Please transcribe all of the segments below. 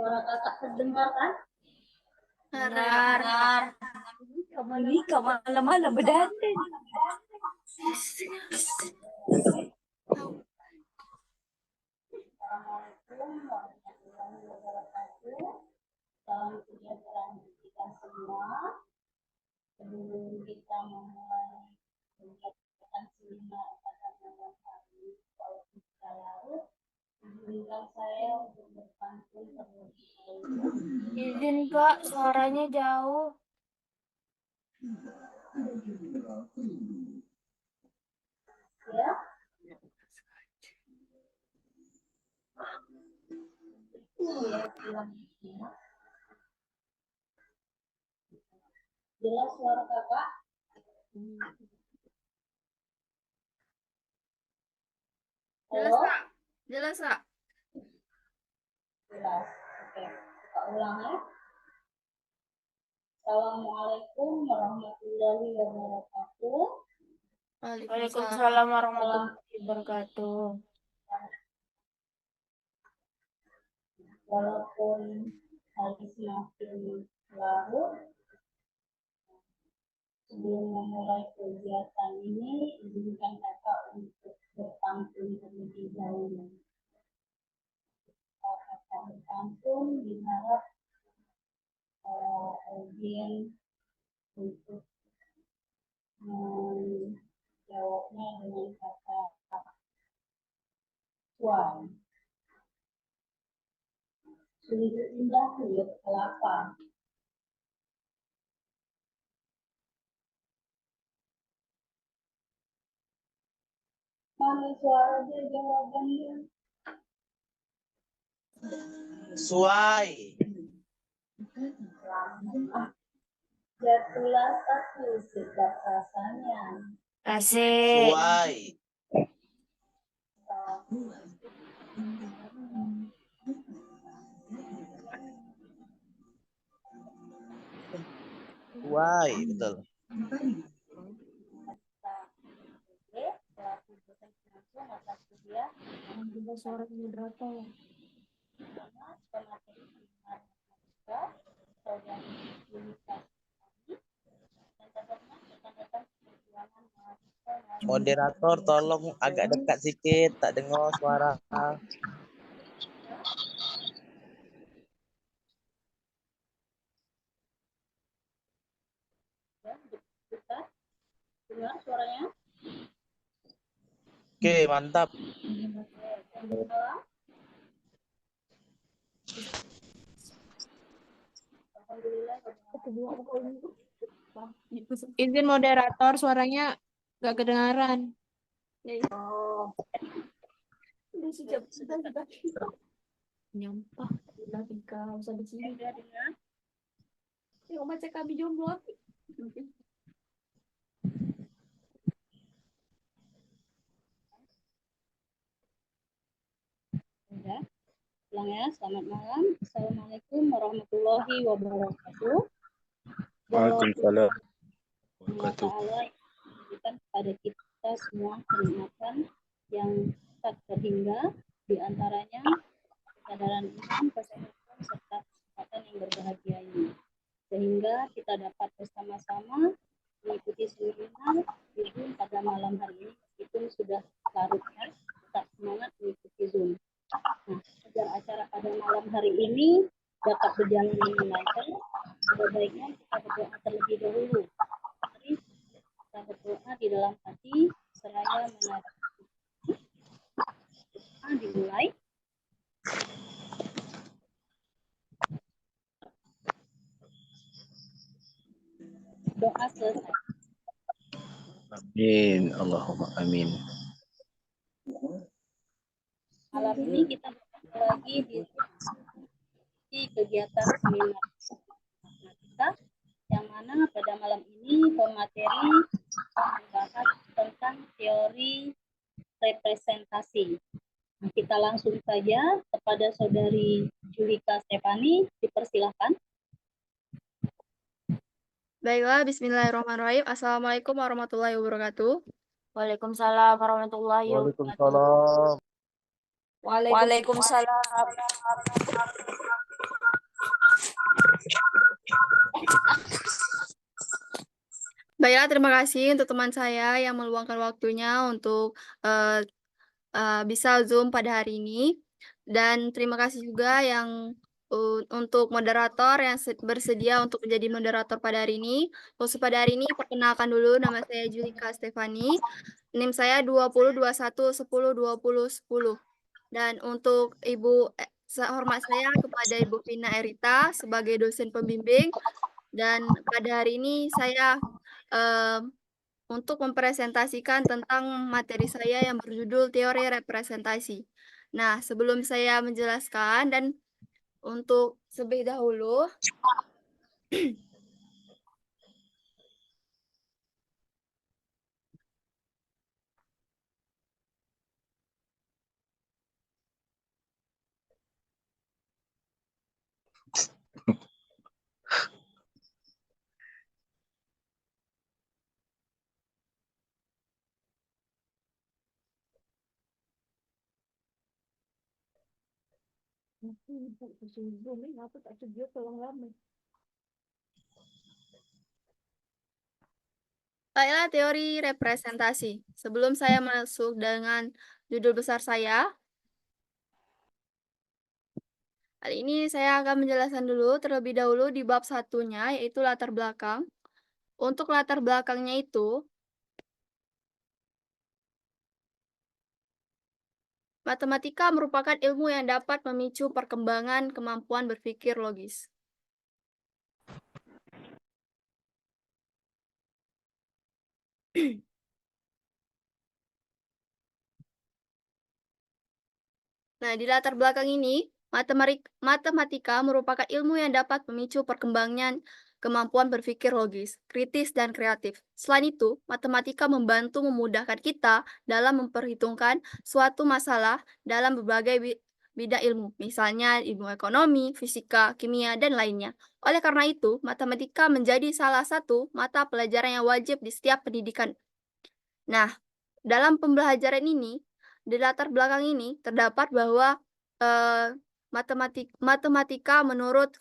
Suara kakak terdengar kan? Dengar. Ini kemana-mana berdandan. Assalamualaikum warahmatullahi wabarakatuh. Salam sejahtera untuk kita semua. Sebelum kita memulai kegiatan seminar pada malam hari walaupun kita larut, izinkan saya untuk berpantun terlebih dahulu. Izin Kak, suaranya jauh. Ya. Jelas suara kakak? Jelas Kak? Jelas Kak? Jelas. Oke, kita ulang ya. Assalamualaikum warahmatullahi wabarakatuh. Waalaikumsalam warahmatullahi wabarakatuh. Walaupun hari semakin larut, sebelum memulai kegiatan ini, izinkan kakak untuk berpantun terlebih dahulu. Kakak berpantun diharap audiens untuk menjawabnya dengan kata cuan. Sungguh indah kulit kelapa. Mana suara dia jawabannya? Suai. Jatuhlah satu sedap rasanya. Asik. Suai. Suai, betul. Suara moderator. Moderator tolong agak dekat sikit, tak dengar suara. Dengar suaranya? Oke, mantap. Izin moderator, suaranya gak kedengaran. Oh, Sudah. Nyampah. Udah Tika, usah di sini. dengar. Yuk baca kami jomblo. Sudah. Ulang ya, selamat malam. Assalamualaikum warahmatullahi wabarakatuh. Waalaikumsalam. Allah Ta'ala memberikan kepada kita semua kenikmatan yang tak terhingga, di antaranya kesadaran iman, kesehatan, serta kesempatan yang berbahagia ini. Sehingga kita dapat bersama-sama mengikuti seminar di Zoom pada malam hari ini, meskipun sudah larut ya, tetap semangat mengikuti Zoom. Nah, agar acara pada malam hari ini dapat berjalan dengan lancar, sebaiknya kita berdoa terlebih dahulu. Mari kita berdoa di dalam hati, seraya menghadap dimulai. Doa selesai. Amin. Allahumma amin. Malam ini kita bertemu lagi di kegiatan seminar matematika, yang mana pada malam ini pemateri membahas tentang teori representasi. Nah, kita langsung saja kepada Saudari Julika Stefani, dipersilahkan. Baiklah, bismillahirrahmanirrahim. Assalamualaikum warahmatullahi wabarakatuh. Waalaikumsalam warahmatullahi wabarakatuh. Waalaikumsalam. Waalaikumsalam. Baiklah, terima kasih untuk teman saya yang meluangkan waktunya untuk bisa Zoom pada hari ini. Dan terima kasih juga yang untuk moderator yang bersedia untuk menjadi moderator pada hari ini. Khusus pada hari ini, perkenalkan dulu, nama saya Julika Stefani. NIM saya 2021102010. Dan untuk Ibu hormat saya kepada Ibu Vina Erita sebagai dosen pembimbing. Dan pada hari ini saya untuk mempresentasikan tentang materi saya yang berjudul Teori Representasi. Nah, sebelum saya menjelaskan dan untuk lebih dahulu, Aku tak sedia tolong lama. baiklah teori representasi. Sebelum saya masuk dengan judul besar saya, kali ini saya akan menjelaskan dulu terlebih dahulu di bab satunya, yaitu latar belakang. Untuk latar belakangnya itu, matematika merupakan ilmu yang dapat memicu perkembangan kemampuan berpikir logis. Nah, di latar belakang ini, matematika merupakan ilmu yang dapat memicu perkembangan kemampuan berpikir logis, kritis, dan kreatif. Selain itu, matematika membantu memudahkan kita dalam memperhitungkan suatu masalah dalam berbagai bidang ilmu, misalnya ilmu ekonomi, fisika, kimia, dan lainnya. Oleh karena itu, matematika menjadi salah satu mata pelajaran yang wajib di setiap pendidikan. Nah, dalam pembelajaran ini, di latar belakang ini, terdapat bahwa matematika menurut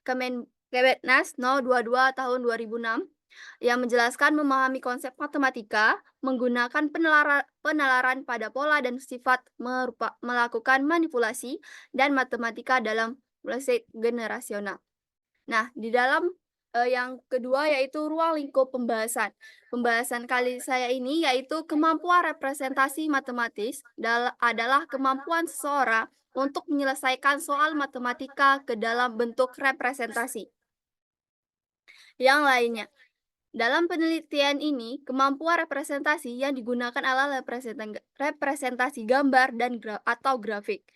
Kemendikbudnas No. 22 tahun 2006 yang menjelaskan memahami konsep matematika menggunakan penalaran pada pola dan sifat melakukan manipulasi dan matematika dalam proses generasional. Nah, di dalam yang kedua yaitu ruang lingkup pembahasan. Pembahasan kali saya ini yaitu kemampuan representasi matematis adalah kemampuan seseorang untuk menyelesaikan soal matematika ke dalam bentuk representasi. Yang lainnya, dalam penelitian ini, kemampuan representasi yang digunakan adalah representasi gambar dan atau grafik.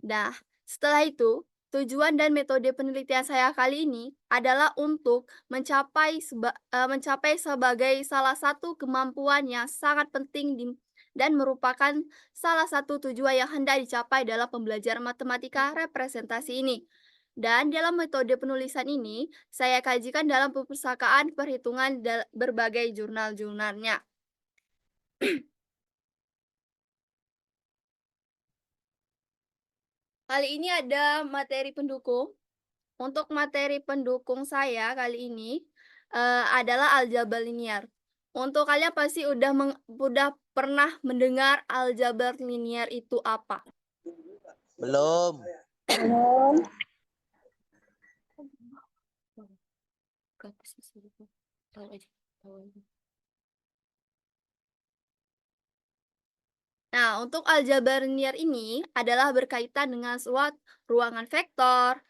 Nah, setelah itu, tujuan dan metode penelitian saya kali ini adalah untuk mencapai sebagai salah satu kemampuan yang sangat penting dan merupakan salah satu tujuan yang hendak dicapai dalam pembelajaran matematika representasi ini. Dan dalam metode penulisan ini, saya kajikan dalam perpustakaan perhitungan berbagai jurnal-jurnalnya. Kali ini ada materi pendukung. Untuk materi pendukung saya kali ini adalah aljabar linear. Untuk kalian pasti udah pernah mendengar aljabar linear itu apa? Belum. Nah, untuk aljabar linear ini adalah berkaitan dengan suatu ruangan vektor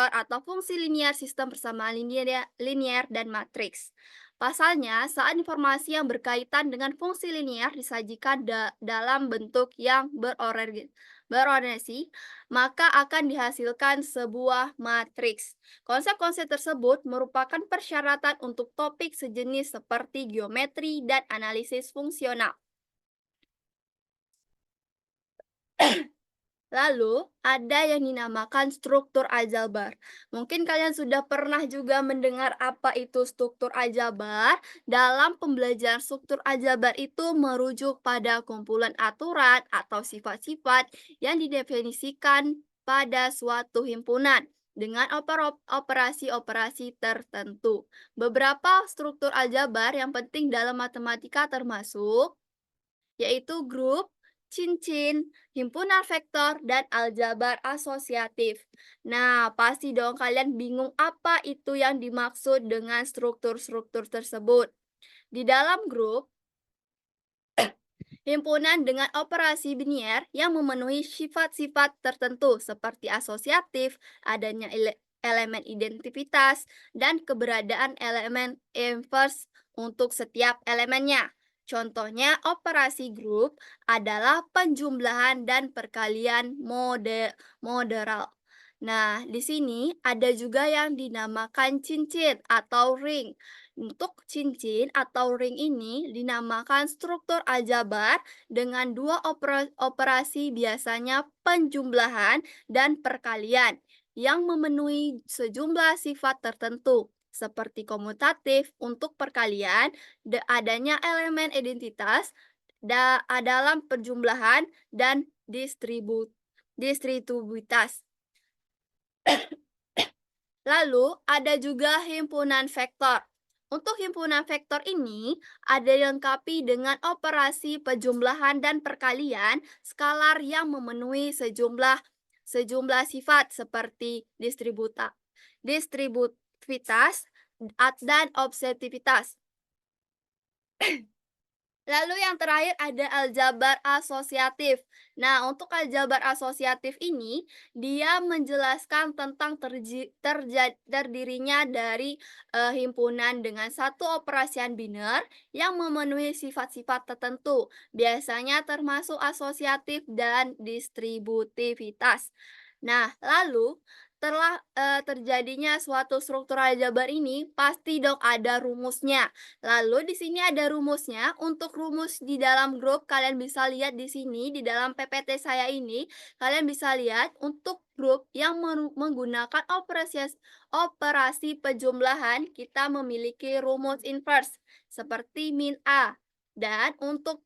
atau fungsi linear sistem persamaan linear dan matriks. Pasalnya, saat informasi yang berkaitan dengan fungsi linear disajikan dalam bentuk yang berorientasi, maka akan dihasilkan sebuah matriks. Konsep-konsep tersebut merupakan persyaratan untuk topik sejenis seperti geometri dan analisis fungsional. Lalu, ada yang dinamakan struktur aljabar. Mungkin kalian sudah pernah juga mendengar apa itu struktur aljabar. Dalam pembelajaran struktur aljabar itu merujuk pada kumpulan aturan atau sifat-sifat yang didefinisikan pada suatu himpunan. dengan operasi-operasi tertentu. Beberapa struktur aljabar yang penting dalam matematika termasuk yaitu grup, cincin, himpunan vektor, dan aljabar asosiatif. Nah, pasti dong kalian bingung apa itu yang dimaksud dengan struktur-struktur tersebut. Di dalam grup, himpunan dengan operasi binier yang memenuhi sifat-sifat tertentu seperti asosiatif, adanya elemen identitas, dan keberadaan elemen inverse untuk setiap elemennya. Contohnya, operasi grup adalah penjumlahan dan perkalian moderal. Nah, di sini ada juga yang dinamakan cincin atau ring. Untuk cincin atau ring ini dinamakan struktur aljabar dengan dua operasi biasanya penjumlahan dan perkalian yang memenuhi sejumlah sifat tertentu seperti komutatif untuk perkalian, adanya elemen identitas dalam penjumlahan dan distributivitas. Lalu ada juga himpunan vektor. Untuk himpunan vektor ini ada dilengkapi dengan operasi penjumlahan dan perkalian skalar yang memenuhi sejumlah sifat seperti distributivitas dan objektivitas. Lalu yang terakhir ada aljabar asosiatif. Nah, untuk aljabar asosiatif ini, dia menjelaskan tentang terdirinya dari himpunan dengan satu operasian biner yang memenuhi sifat-sifat tertentu, biasanya termasuk asosiatif dan distributivitas. Nah, lalu terjadinya suatu struktur aljabar ini pasti dong ada rumusnya. Lalu di sini ada rumusnya. Untuk rumus di dalam grup kalian bisa lihat di sini di dalam PPT saya ini. Kalian bisa lihat untuk grup yang menggunakan operasi penjumlahan kita memiliki rumus inverse seperti min A. Dan untuk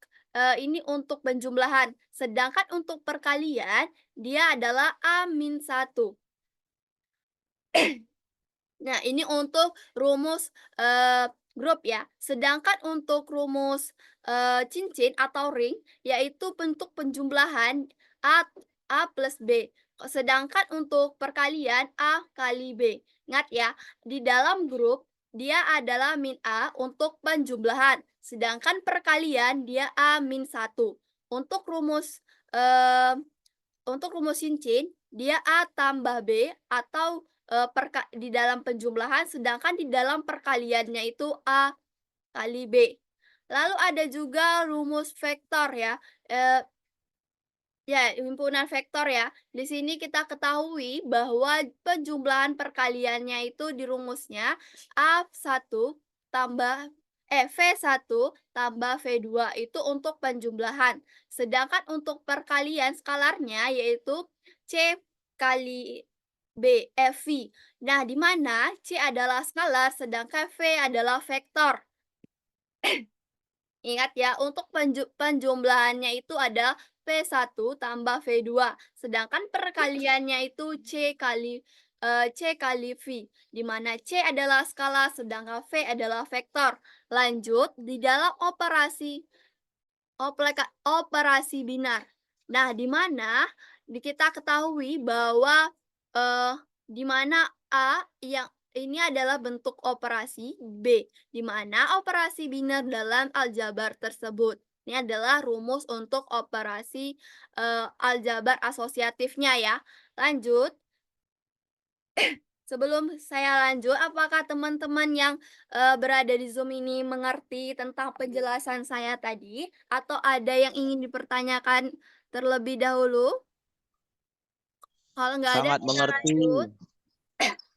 ini untuk penjumlahan. Sedangkan untuk perkalian dia adalah A-1. Nah, ini untuk rumus grup ya. Sedangkan untuk rumus cincin atau ring, yaitu bentuk penjumlahan A plus B. Sedangkan untuk perkalian A kali B. Ingat ya, di dalam grup dia adalah min A untuk penjumlahan. Sedangkan perkalian dia A-1. Untuk rumus cincin, dia A tambah B atau di dalam penjumlahan, sedangkan di dalam perkaliannya itu A kali B. Lalu ada juga rumus vektor ya. Himpunan vektor ya. Di sini kita ketahui bahwa penjumlahan perkaliannya itu di rumusnya V1 tambah V2 itu untuk penjumlahan. Sedangkan untuk perkalian skalarnya yaitu C kali B, V. Nah, di mana C adalah skalar, sedangkan V adalah vektor. Ingat ya, untuk penjumlahannya itu ada V1 tambah V2. Sedangkan perkaliannya itu C kali V, di mana C adalah skalar, sedangkan V adalah vektor. Lanjut, di dalam operasi binar. Nah, di mana kita ketahui bahwa di mana A yang ini adalah bentuk operasi B, di mana operasi binar dalam aljabar tersebut. Ini adalah rumus untuk operasi aljabar asosiatifnya ya. Lanjut. Sebelum saya lanjut, apakah teman-teman yang berada di Zoom ini mengerti tentang penjelasan saya tadi? Atau ada yang ingin dipertanyakan terlebih dahulu? Kalau nggak ada, Sangat kita mengerti. lanjut.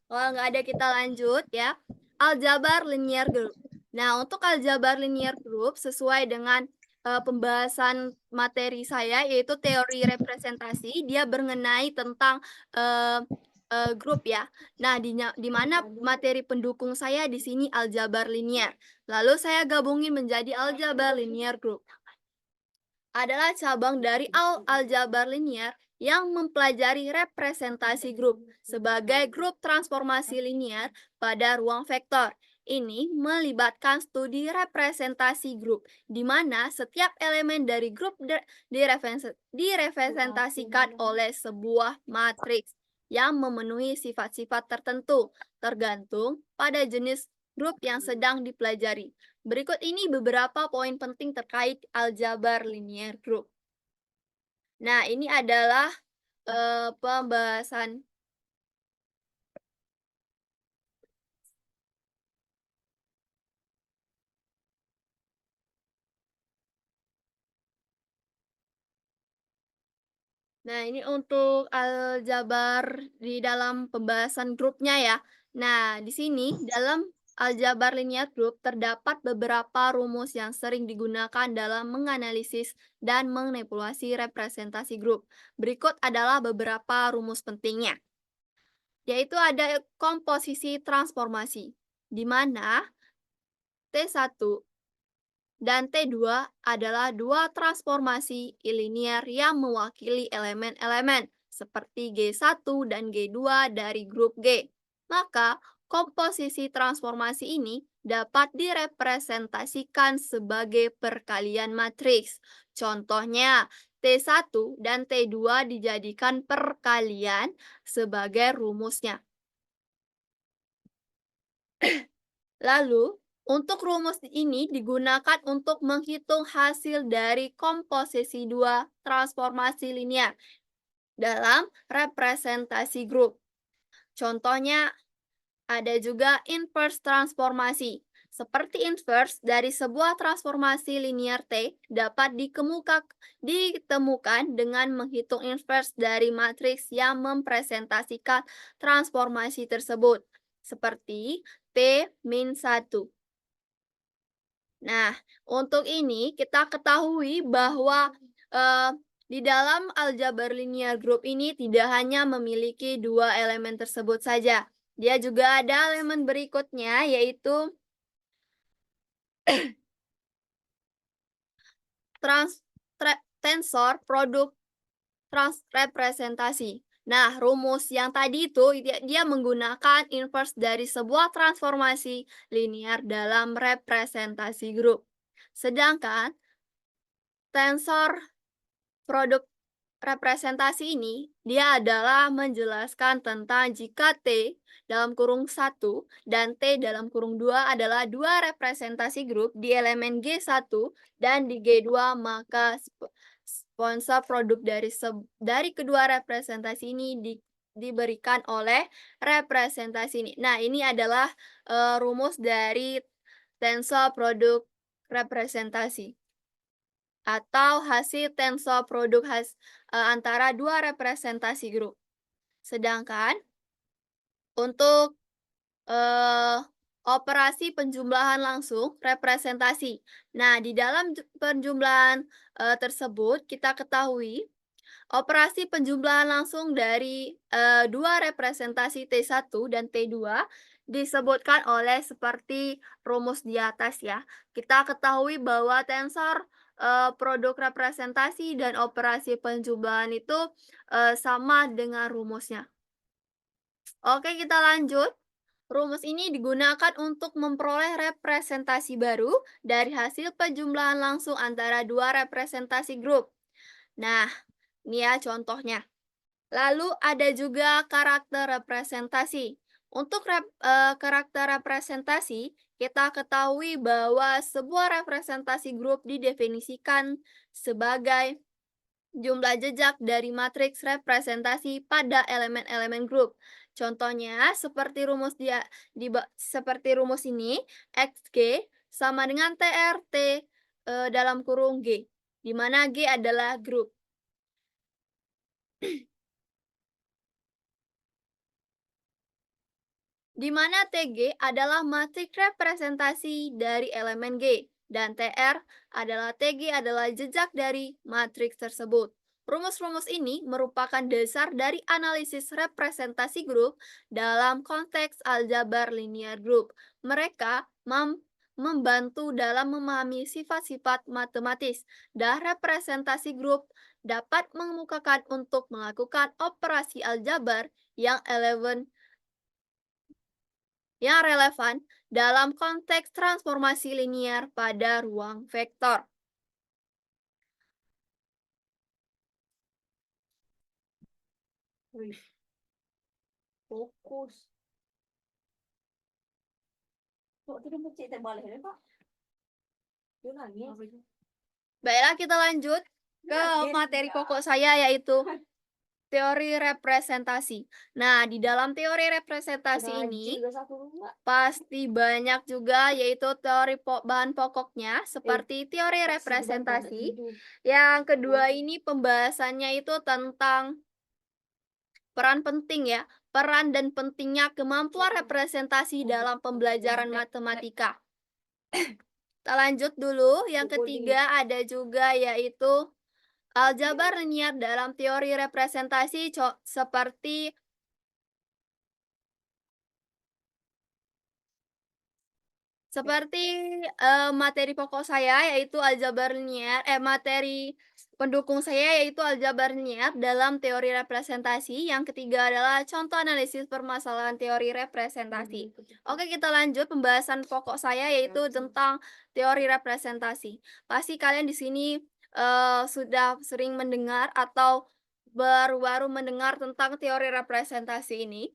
Kalau nggak ada, kita lanjut ya. Aljabar linear group. Nah, untuk aljabar linear group sesuai dengan pembahasan materi saya, yaitu teori representasi, dia mengenai tentang grup ya. Nah, di mana materi pendukung saya di sini aljabar linear. Lalu saya gabungin menjadi aljabar linear group. Adalah cabang dari aljabar linear yang mempelajari representasi grup sebagai grup transformasi linier pada ruang vektor. Ini melibatkan studi representasi grup, di mana setiap elemen dari grup direpresentasikan oleh sebuah matriks yang memenuhi sifat-sifat tertentu, tergantung pada jenis grup yang sedang dipelajari. Berikut ini beberapa poin penting terkait aljabar linear group. Nah, ini adalah pembahasan. Nah, ini untuk aljabar di dalam pembahasan grupnya ya. Nah, di sini dalam aljabar linear group terdapat beberapa rumus yang sering digunakan dalam menganalisis dan manipulasi representasi grup. Berikut adalah beberapa rumus pentingnya, yaitu ada komposisi transformasi, di mana T1 dan T2 adalah dua transformasi ilinear yang mewakili elemen-elemen seperti G1 dan G2 dari grup G. Maka, komposisi transformasi ini dapat direpresentasikan sebagai perkalian matriks. Contohnya, T1 dan T2 dijadikan perkalian sebagai rumusnya. Lalu, untuk rumus ini digunakan untuk menghitung hasil dari komposisi dua transformasi linear dalam representasi grup. Contohnya, ada juga inverse transformasi. Seperti inverse dari sebuah transformasi linear T dapat ditemukan dengan menghitung inverse dari matriks yang mempresentasikan transformasi tersebut, seperti P-1. Nah, untuk ini kita ketahui bahwa di dalam aljabar linear group ini tidak hanya memiliki dua elemen tersebut saja. Dia juga ada elemen berikutnya, yaitu tensor produk representasi. Nah, rumus yang tadi itu dia menggunakan inverse dari sebuah transformasi linear dalam representasi grup. Sedangkan tensor produk representasi ini dia adalah menjelaskan tentang jika T dalam kurung 1 dan T dalam kurung 2 adalah dua representasi grup di elemen G1 dan di G2, maka sponsor produk dari kedua representasi ini diberikan oleh representasi ini. Nah, ini adalah rumus dari tensor produk representasi atau hasil tensor produk antara dua representasi grup. Sedangkan untuk operasi penjumlahan langsung representasi. Nah, di dalam penjumlahan tersebut kita ketahui operasi penjumlahan langsung dari dua representasi T1 dan T2 disebutkan oleh seperti rumus di atas ya. Kita ketahui bahwa tensor produk representasi dan operasi penjumlahan itu sama dengan rumusnya. Oke, kita lanjut. Rumus ini digunakan untuk memperoleh representasi baru dari hasil penjumlahan langsung antara dua representasi grup. Nah, ini ya contohnya. Lalu ada juga karakter representasi. Untuk karakter representasi, kita ketahui bahwa sebuah representasi grup didefinisikan sebagai jumlah jejak dari matriks representasi pada elemen-elemen grup. Contohnya seperti rumus seperti rumus ini, XG sama dengan TRT dalam kurung G, di mana G adalah grup. Di mana TG adalah matriks representasi dari elemen G, dan TR adalah TG adalah jejak dari matriks tersebut. Rumus-rumus ini merupakan dasar dari analisis representasi grup dalam konteks aljabar linear group. Mereka membantu dalam memahami sifat-sifat matematis, dan representasi grup dapat mengemukakan untuk melakukan operasi aljabar yang relevan dalam konteks transformasi linier pada ruang vektor. Wih, fokus. Kok tidak mau cerita balik ya, Pak? Dia nangis. Baiklah, kita lanjut ke materi pokok saya, yaitu teori representasi. Nah, di dalam teori representasi ini pasti banyak juga, yaitu teori bahan pokoknya seperti teori representasi. Yang kedua ini pembahasannya itu tentang peran penting ya, peran dan pentingnya kemampuan representasi dalam pembelajaran matematika. Kita lanjut dulu. Yang ketiga ada juga yaitu aljabar linier dalam teori representasi seperti materi pokok saya yaitu aljabar linier, materi pendukung saya yaitu aljabar linier dalam teori representasi. Yang ketiga adalah contoh analisis permasalahan teori representasi. Oke, kita lanjut pembahasan pokok saya yaitu tentang teori representasi. Pasti kalian di sini sudah sering mendengar atau baru-baru mendengar tentang teori representasi ini.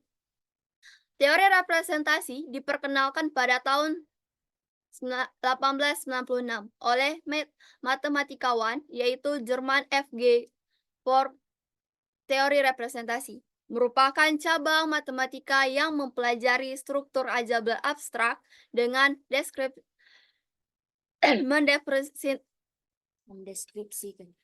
Teori representasi diperkenalkan pada tahun 1896 oleh matematikawan yaitu German F.G. for teori representasi. Merupakan cabang matematika yang mempelajari struktur aljabar abstrak dengan mendeskripsikan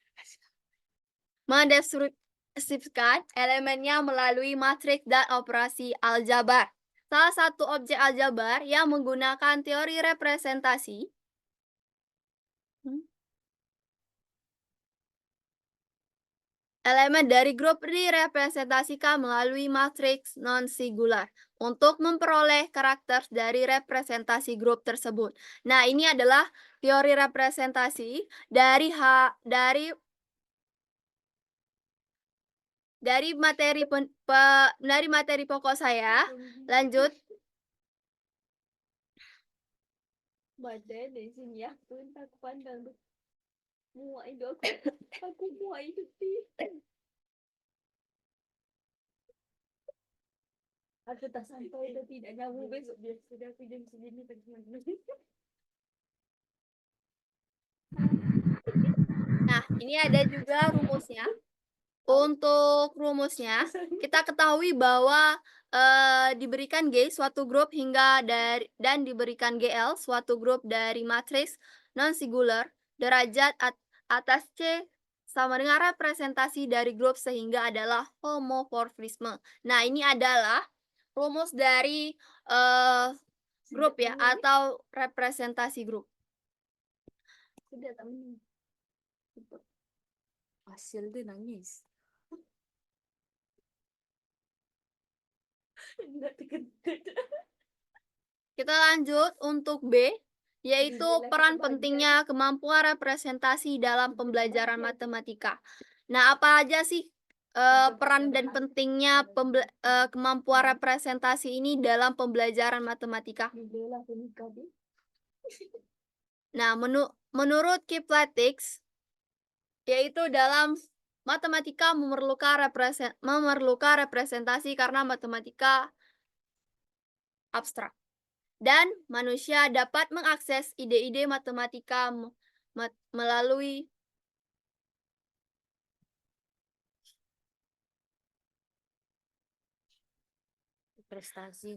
elemennya melalui matriks dan operasi aljabar. Salah satu objek aljabar yang menggunakan teori representasi elemen dari grup direpresentasikan melalui matriks non-singular untuk memperoleh karakter dari representasi grup tersebut. Nah, ini adalah teori representasi dari materi pokok saya. Lanjut. Baca di sini ya, tuh aku pandang tuh. Muak itu aku muak itu sih. Aku tak sampai dan tidak nyambung besok dia sudah aku jam segini lagi. Nah, ini ada juga rumusnya. Untuk rumusnya, kita ketahui bahwa diberikan G suatu grup dan diberikan GL suatu grup dari matriks non-singular derajat atas C sama dengan representasi dari grup sehingga adalah homomorfisme. Nah, ini adalah rumus dari grup ya atau representasi grup. Sudah tak menang. Hasil dia nangis. Kita lanjut untuk B, yaitu peran pentingnya kemampuan representasi dalam pembelajaran matematika. Nah, apa aja sih peran dan pentingnya kemampuan representasi ini dalam pembelajaran matematika? Nah, menurut Kipletics, yaitu dalam matematika memerlukan representasi karena matematika abstrak. Dan manusia dapat mengakses ide-ide matematika melalui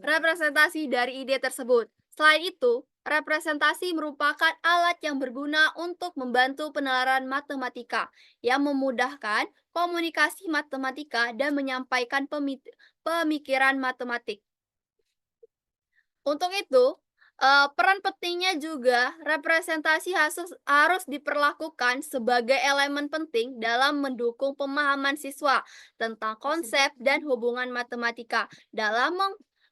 representasi dari ide tersebut. Selain itu, representasi merupakan alat yang berguna untuk membantu penalaran matematika yang memudahkan komunikasi matematika dan menyampaikan pemikiran matematik. Untuk itu, peran pentingnya juga representasi harus diperlakukan sebagai elemen penting dalam mendukung pemahaman siswa tentang konsep dan hubungan matematika dalam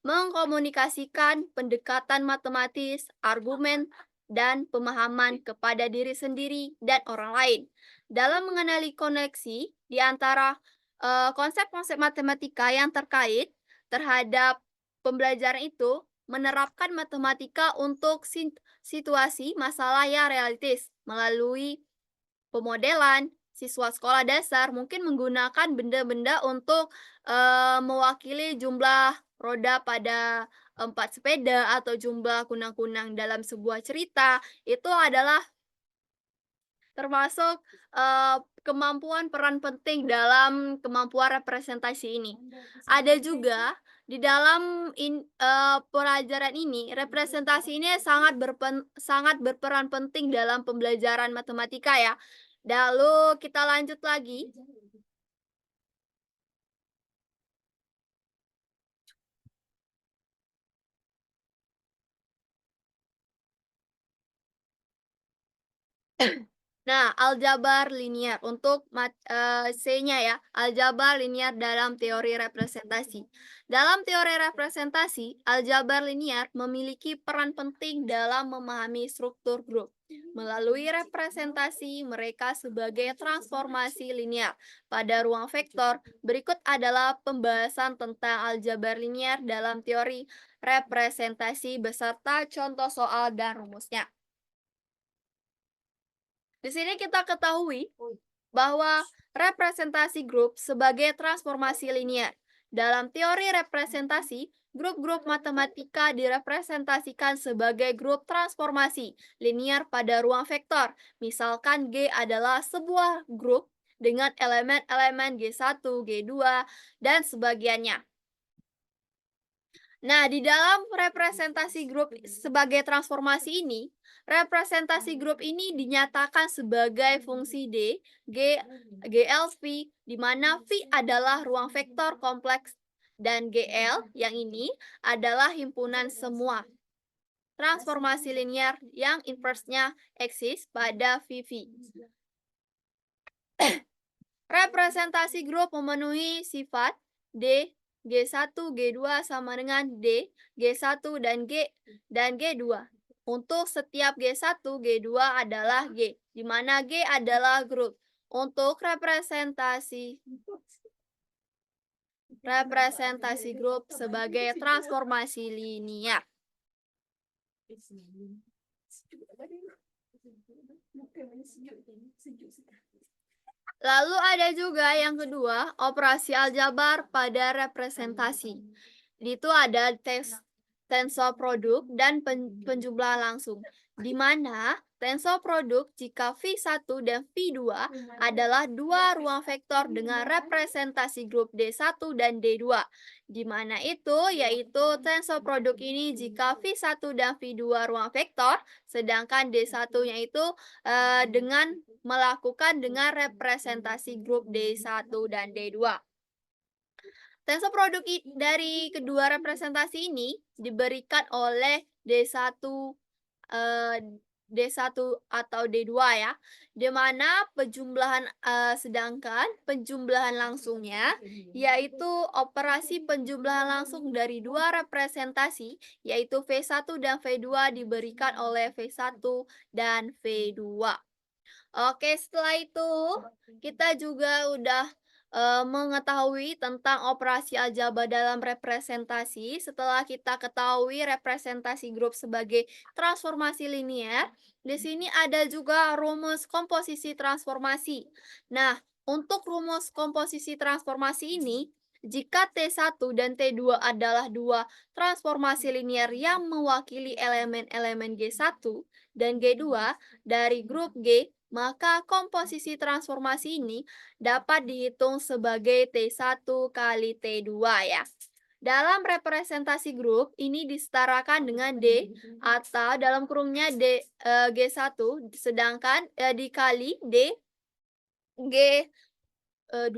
mengkomunikasikan pendekatan matematis, argumen, dan pemahaman kepada diri sendiri dan orang lain. Dalam mengenali koneksi di antara konsep-konsep matematika yang terkait terhadap pembelajaran itu, menerapkan matematika untuk situasi masalah yang realistis melalui pemodelan. Siswa sekolah dasar mungkin menggunakan benda-benda untuk mewakili jumlah roda pada 4 sepeda atau jumlah kunang-kunang dalam sebuah cerita. Itu adalah termasuk kemampuan peran penting dalam kemampuan representasi ini. Ada juga di dalam pelajaran ini, representasi ini sangat berperan penting dalam pembelajaran matematika ya. Lalu kita lanjut lagi. Nah, aljabar linier untuk C-nya ya, aljabar linier dalam teori representasi. Dalam teori representasi, aljabar linier memiliki peran penting dalam memahami struktur grup. Melalui representasi mereka sebagai transformasi linier pada ruang vektor, berikut adalah pembahasan tentang aljabar linier dalam teori representasi beserta contoh soal dan rumusnya. Di sini kita ketahui bahwa representasi grup sebagai transformasi linier. Dalam teori representasi, grup-grup matematika direpresentasikan sebagai grup transformasi linier pada ruang vektor. Misalkan G adalah sebuah grup dengan elemen-elemen G1, G2, dan sebagiannya. Nah, di dalam representasi grup sebagai transformasi ini, representasi grup ini dinyatakan sebagai fungsi D, GL V, di mana V adalah ruang vektor kompleks dan GL yang ini adalah himpunan semua transformasi linier yang inverse-nya eksis pada VV. Representasi grup memenuhi sifat D, G1, G2 sama dengan D, G1 dan G2. Untuk setiap G1, G2 adalah G, di mana G adalah grup. Untuk representasi grup sebagai transformasi linier. Lalu ada juga yang kedua, operasi aljabar pada representasi. Itu ada tensor produk dan penjumlahan langsung, di mana tensor produk jika V1 dan V2 adalah dua ruang vektor dengan representasi grup D1 dan D2, di mana yaitu tensor produk ini jika V1 dan V2 ruang vektor, sedangkan D1-nya itu dengan melakukan dengan representasi grup D1 dan D2. Tensor produk dari kedua representasi ini diberikan oleh D1 atau D2 ya, di mana sedangkan penjumlahan langsungnya yaitu operasi penjumlahan langsung dari dua representasi yaitu V1 dan V2 diberikan oleh V1 dan V2. Oke, setelah itu kita juga udah mengetahui tentang operasi aljabar dalam representasi. Setelah kita ketahui representasi grup sebagai transformasi linier, di sini ada juga rumus komposisi transformasi. Nah, untuk rumus komposisi transformasi ini, jika T1 dan T2 adalah dua transformasi linier yang mewakili elemen-elemen G1 dan G2 dari grup G, maka komposisi transformasi ini dapat dihitung sebagai T1 kali T2 ya. Dalam representasi grup ini disetarakan dengan D atau dalam kurungnya G1 sedangkan dikali G2,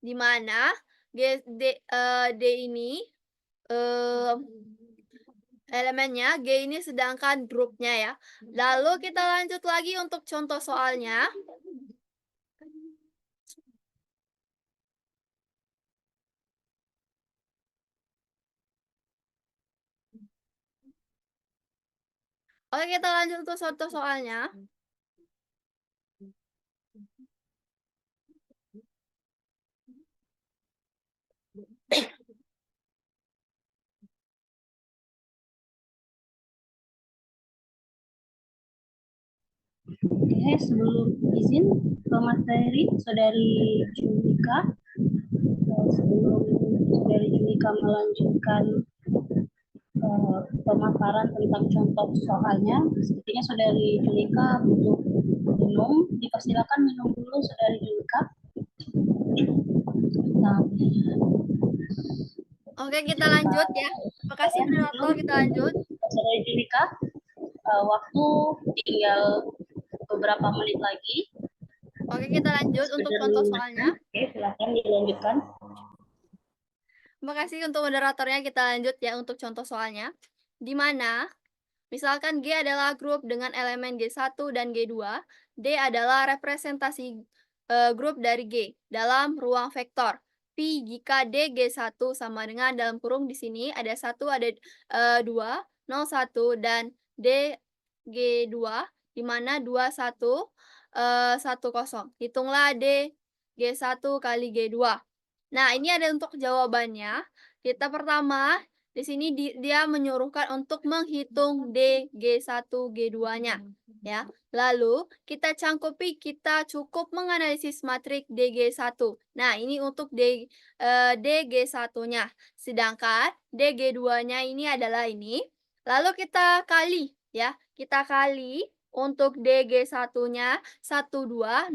di mana D ini elemennya, G ini sedangkan grupnya ya. Lalu kita lanjut lagi untuk contoh soalnya. Oke, kita lanjut untuk contoh soalnya. Oke, sebelum izin ke materi, Saudari Julika, sebelum Saudari Julika melanjutkan pemaparan tentang contoh soalnya, sepertinya Saudari Julika butuh minum. Dipersilakan minum dulu, Saudari Julika. Nah, Oke, kita lanjut ya. Makasih moderator, kita lanjut. Saudari Julika, waktu tinggal beberapa menit lagi. Oke, kita lanjut untuk contoh soalnya. Oke, silakan dilanjutkan. Terima kasih untuk moderatornya, kita lanjut ya untuk contoh soalnya. Di mana misalkan G adalah grup dengan elemen G1 dan G2, D adalah representasi grup dari G dalam ruang vektor. Pi jika D G1 sama dengan dalam kurung di sini ada 1, ada 2, 0, 1 dan D G2 di mana 2, 1, 1, 0. Hitunglah D G1 kali G2. Nah, ini ada untuk jawabannya. Kita pertama di sini dia menyuruhkan untuk menghitung D G1 G2-nya ya. Lalu kita cangkupi, kita cukup menganalisis matriks DG1. Nah, ini untuk DG1-nya. Sedangkan DG2-nya ini adalah ini. Lalu kita kali ya. Kita kali untuk DG1-nya 1201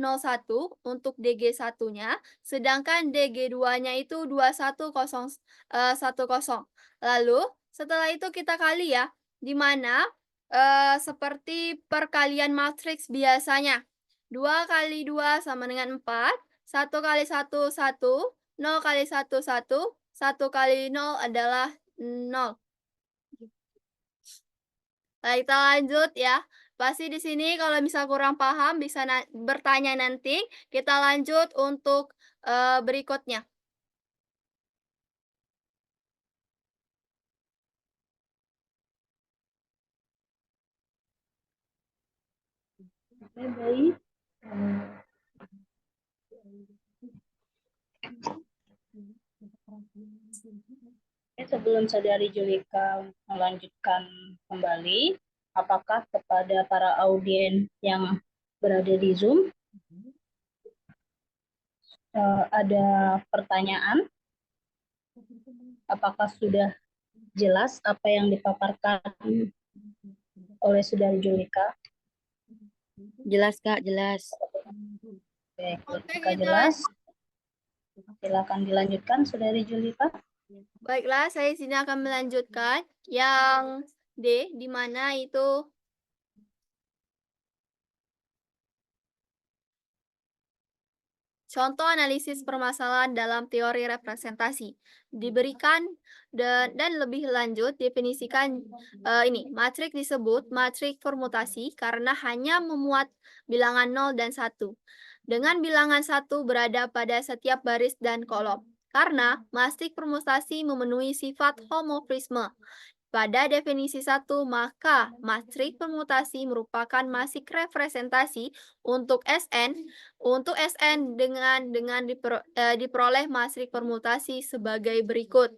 untuk DG1-nya, sedangkan DG2-nya itu 21010. Lalu setelah itu kita kali ya, di mana seperti perkalian matriks biasanya. 2 kali 2 sama dengan 4, 1 kali 1, 1, 0 kali 1, 1, 1 kali 0 adalah 0. Nah, kita lanjut ya. Pasti di sini kalau misal kurang paham bisa bertanya nanti. Kita lanjut untuk berikutnya. Oke, baik. Sebelum Saudari Julika melanjutkan kembali, apakah kepada para audien yang berada di Zoom ada pertanyaan? Apakah sudah jelas apa yang dipaparkan oleh Saudari Julika? Jelas, Kak, jelas. Oke, jika jelas, silakan dilanjutkan, Saudari Julika. Baiklah, saya sini akan melanjutkan yang D, di mana itu contoh analisis permasalahan dalam teori representasi. Diberikan dan lebih lanjut definisikan ini. Matriks disebut matriks permutasi karena hanya memuat bilangan 0 dan 1. Dengan bilangan 1 berada pada setiap baris dan kolom. Karena matriks permutasi memenuhi sifat homomorfisme. Pada definisi 1, maka matriks permutasi merupakan matriks representasi untuk SN. Untuk SN dengan diperoleh matriks permutasi sebagai berikut.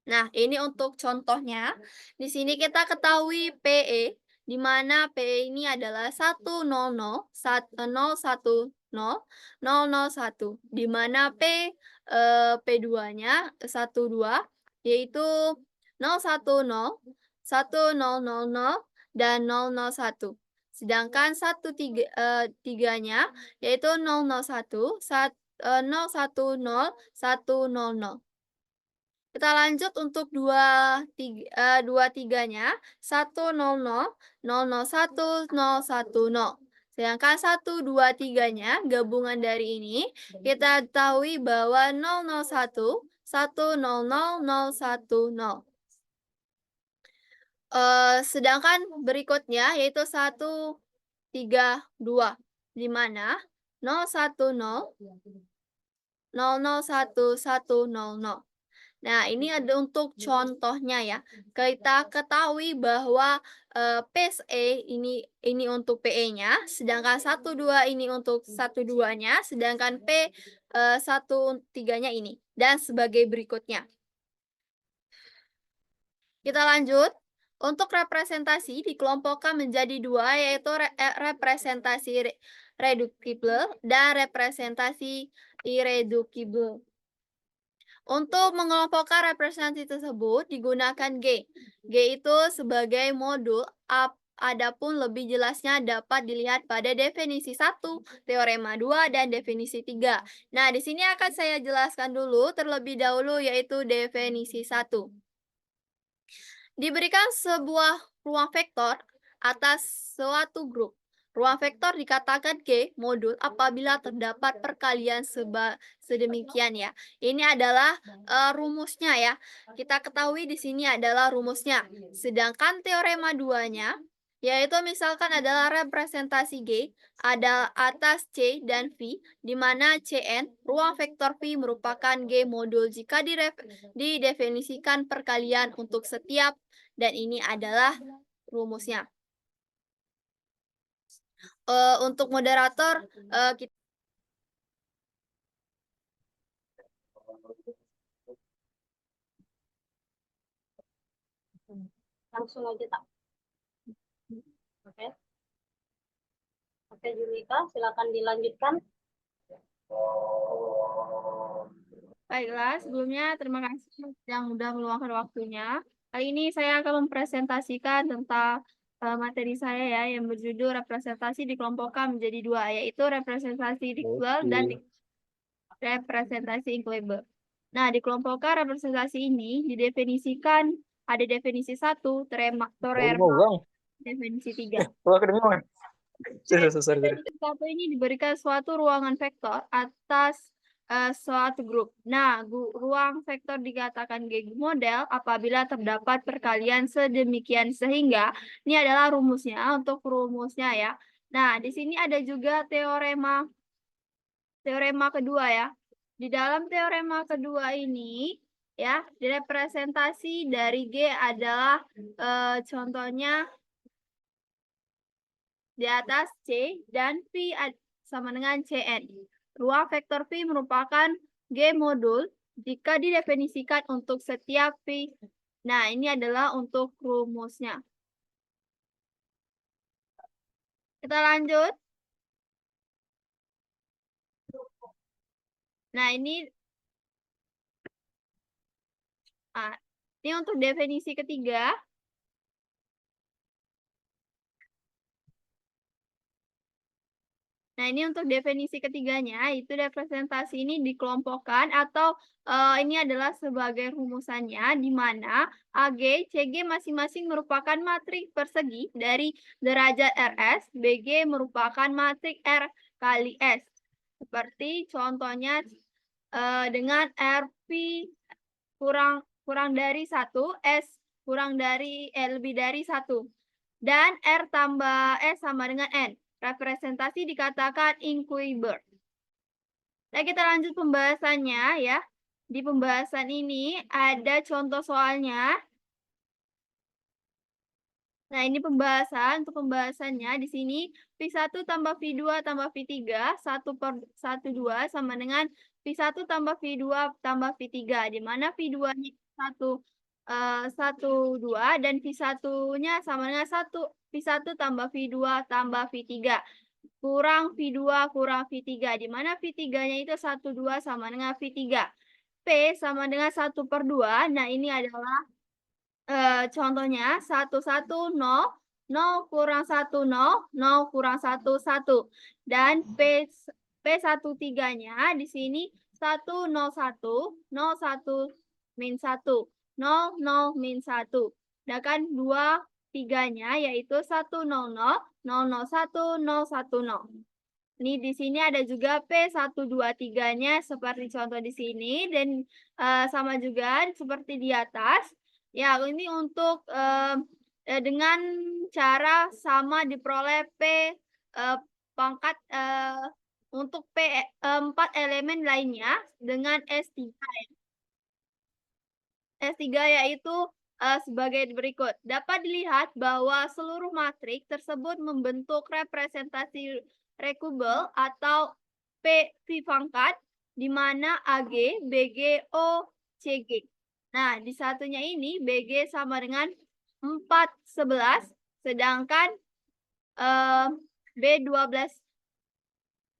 Nah, ini untuk contohnya. Di sini kita ketahui PE, di mana PE ini adalah 100, 010, 001, di mana P2-nya 12 yaitu 010, 1000 dan 001. Sedangkan 13-nya yaitu 001, 010, 100. Kita lanjut untuk 23-nya 100, 001, 010. Sedangkan 123-nya gabungan dari ini kita ketahui bahwa 001, 100, 010. Sedangkan berikutnya yaitu 132, di mana 010, 001, 100. Nah, ini ada untuk contohnya ya. Kita ketahui bahwa PSE ini untuk PE-nya, sedangkan 1,2 ini untuk 1,2-nya, sedangkan P 1,3-nya ini. Dan sebagai berikutnya. Kita lanjut. Untuk representasi dikelompokkan menjadi dua, yaitu representasi reducible dan representasi irreducible. Untuk mengelompokkan representasi tersebut digunakan G. G itu sebagai modul, adapun lebih jelasnya dapat dilihat pada definisi 1, teorema 2, dan definisi 3. Nah, di sini akan saya jelaskan dulu terlebih dahulu yaitu definisi 1. Diberikan sebuah ruang vektor atas suatu grup. Ruang vektor dikatakan G modul apabila terdapat perkalian sedemikian ya. Ini adalah rumusnya ya. Kita ketahui di sini adalah rumusnya. Sedangkan teorema 2-nya yaitu misalkan adalah representasi G ada atas C dan V, di mana Cn, ruang vektor V merupakan G modul jika didefinisikan perkalian untuk setiap, dan ini adalah rumusnya. Untuk moderator, kita Langsung aja tak. Oke. Oke, Julika, silakan dilanjutkan. Baiklah, sebelumnya terima kasih yang sudah meluangkan waktunya. Kali ini saya akan mempresentasikan tentang materi saya ya, yang berjudul representasi dikelompokkan menjadi dua, yaitu representasi Dixwell dan representasi Inclable. Nah, dikelompokkan representasi ini didefinisikan ada definisi 1, teorema, definisi 3. Definisi 1 ini diberikan suatu ruangan vektor atas suatu grup. Nah, ruang vektor dikatakan G model apabila terdapat perkalian sedemikian sehingga ini adalah rumusnya untuk rumusnya ya. Nah, di sini ada juga teorema kedua ya. Di dalam teorema kedua ini ya, representasi dari G adalah contohnya di atas C dan V sama dengan Cn. Ruang vektor V merupakan G modul jika didefinisikan untuk setiap V. Nah, ini adalah untuk rumusnya. Kita lanjut. Nah, ini untuk definisi ketiga. Nah, ini untuk definisi ketiganya, itu representasi ini dikelompokkan atau ini adalah sebagai rumusannya, di mana AG, CG masing-masing merupakan matriks persegi dari derajat RS, BG merupakan matriks R kali S. Seperti contohnya dengan RP kurang dari 1, S lebih dari 1. Dan R tambah S sama dengan N. Representasi dikatakan inquiver. Nah, kita lanjut pembahasannya ya. Di pembahasan ini ada contoh soalnya. Nah, ini untuk pembahasannya di sini V1 tambah V2 tambah V3 1/2 sama dengan V1 tambah V2 tambah V3, di mana V2-nya 1/2 dan V1-nya sama dengan V1 tambah V2 tambah V3 kurang V2 kurang V3, di mana V3-nya itu 1/2 sama dengan V3. P sama dengan 1/2. Nah, ini adalah contohnya 1, 1, 0, 0 kurang 1, 0, 0 kurang 1, 1. Dan P13-nya di sini 1, 0, 1, 0, 1, min 1, 0, 0, min 1. Sedangkan 2, 3-nya yaitu 1, 0, 0, 0, 0, 1, 0, 1, 0. Ini di sini ada juga P123-nya seperti contoh di sini dan sama juga seperti di atas. Ya, ini untuk dengan cara sama diperoleh P pangkat untuk P 4 elemen lainnya dengan S3. S3 yaitu sebagai berikut. Dapat dilihat bahwa seluruh matriks tersebut membentuk representasi rekubel atau P pangkat di mana AG, BG, O, CG. Nah, di satunya ini BG sama dengan 411, sedangkan B12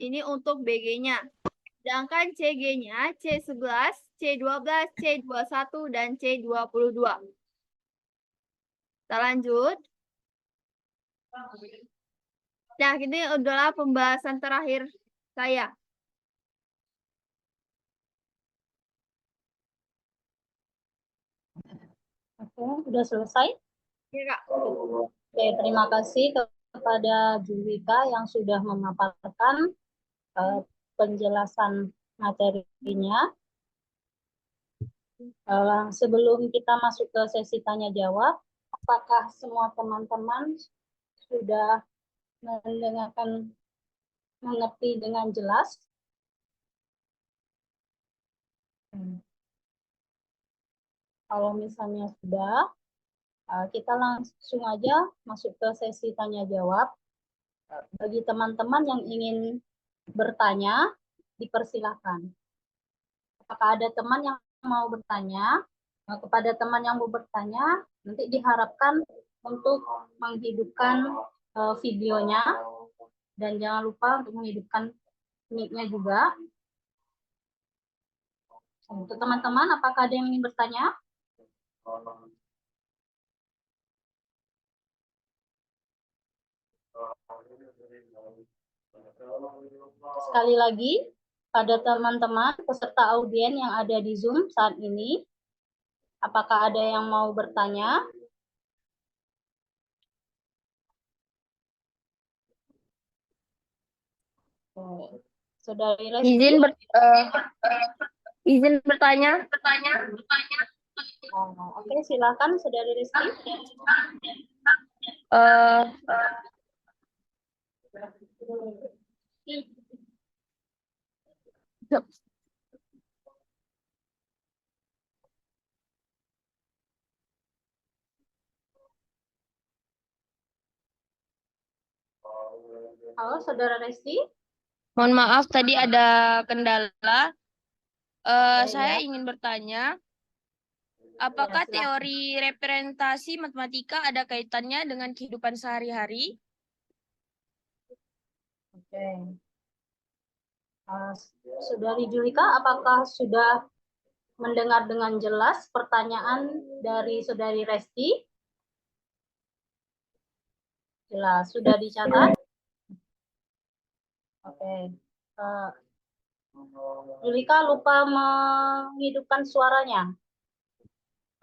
ini untuk BG-nya. Sedangkan CG-nya C11, C12, C21, dan C22. Kita lanjut. Nah, ini adalah pembahasan terakhir saya. Oke, sudah selesai? Ya, Kak. Oke, terima kasih kepada Julika yang sudah memaparkan penjelasan materinya. Sebelum kita masuk ke sesi tanya jawab, apakah semua teman-teman sudah mengerti dengan jelas? Kalau misalnya sudah, kita langsung aja masuk ke sesi tanya jawab. Bagi teman-teman yang ingin bertanya, dipersilakan. Apakah ada teman yang mau bertanya? Kepada teman yang mau bertanya, nanti diharapkan untuk menghidupkan videonya, dan jangan lupa untuk menghidupkan mic-nya juga. Untuk teman-teman, apakah ada yang ingin bertanya? Sekali lagi, pada teman-teman peserta audien yang ada di Zoom saat ini, apakah ada yang mau bertanya? Saudari Resti? Izin bertanya. Oke, silakan Saudari Resti. Halo, Saudara Resti. Mohon maaf tadi ada kendala. Baik, Saya ya. ingin bertanya, apakah Ya, silakan. teori representasi matematika ada kaitannya dengan kehidupan sehari-hari? Oke. Saudari Julika, apakah sudah mendengar dengan jelas pertanyaan dari Saudari Resti? Jelas, sudah dicatat? Oke. Julika lupa menghidupkan suaranya.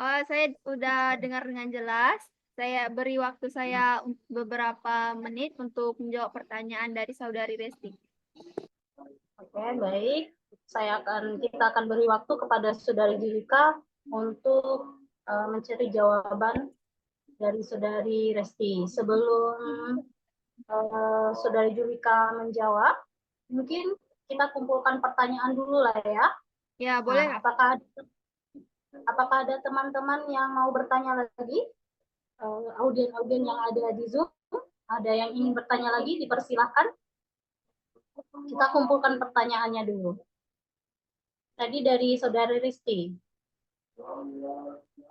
Oh, saya udah dengar dengan jelas. Saya beri waktu saya beberapa menit untuk menjawab pertanyaan dari Saudari Resti. Oke, baik. Kita akan beri waktu kepada Saudari Julika untuk mencari jawaban dari Saudari Resti. Sebelum Saudari Julika menjawab, mungkin kita kumpulkan pertanyaan dulu lah ya. Ya, boleh. Nah, apakah ada teman-teman yang mau bertanya lagi? Audien-audien yang ada di Zoom, ada yang ingin bertanya lagi, dipersilahkan. Kita kumpulkan pertanyaannya dulu. Tadi dari Saudari Risti.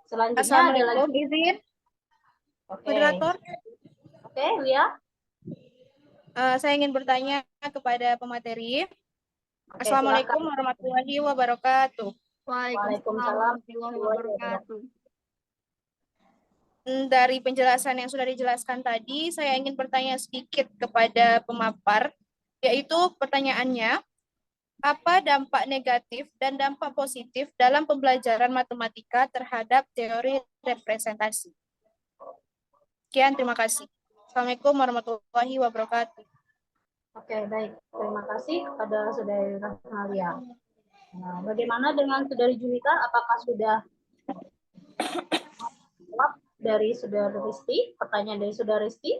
Selanjutnya ada lagi. Izin. Oke. Moderator. Oke, Lia. Saya ingin bertanya kepada pemateri. Oke, Assalamualaikum silakan. warahmatullahi wabarakatuh. Waalaikumsalam warahmatullahi wabarakatuh. Dari penjelasan yang sudah dijelaskan tadi, saya ingin bertanya sedikit kepada pemapar, yaitu pertanyaannya, apa dampak negatif dan dampak positif dalam pembelajaran matematika terhadap teori representasi? Sekian, terima kasih. Assalamualaikum warahmatullahi wabarakatuh. Oke, baik. Terima kasih kepada Saudari Rahmalia. Nah, bagaimana dengan Saudari Julika? Apakah sudah jawab dari Saudari Risti? Pertanyaan dari Saudari Risti?